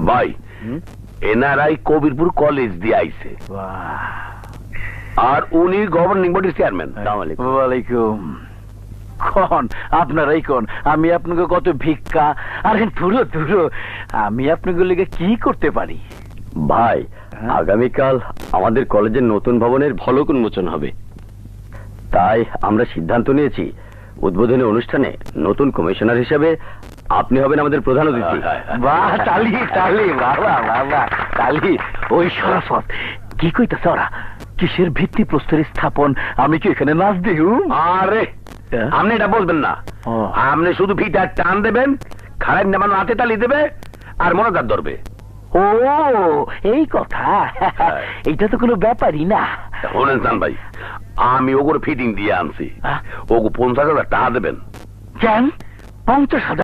ভাই NRI Kabirpur college দিয়ে আইছে আর উনি গভর্নিং বডির চেয়ারম্যান। ওয়ালাইকুম। কোন আপনারাই কোন, আমি আপনাকে কত ভিক্ষা আরে পুরো পুরো আমি আপনাকে লিগে কি করতে পারি? ভাই আগামীকাল আমাদের কলেজের নতুন ভবনের ফলক উন্মোচন হবে, তাই আমরা সিদ্ধান্ত নিয়েছি উদ্বোধনী অনুষ্ঠানে নতুন কমিশনার হিসেবে আপনি হবেন আমাদের প্রধান অতিথি। বাহ, তালি তালি, বাবা বাবা তালি। ওই শরাফত কি কইতাছে ওরা? কিসের ভিত্তি প্রস্তর স্থাপন? আমি কি এখানে নাচ দিই? আরে আপনি এটা বলবেন না, আপনি শুধু ফিটার টান দেবেন, খারাপ নামানো হাতে তালি দেবে আর মনোজাত ধরবে। ও এই কথা, এইটা তো কোনো ব্যাপারই না। শোনেন চান ভাই, আমি ওগুলো ফিটিং দিয়ে আনছি, ওগু 50,000 টাকা দেবেন। কেন 50,000?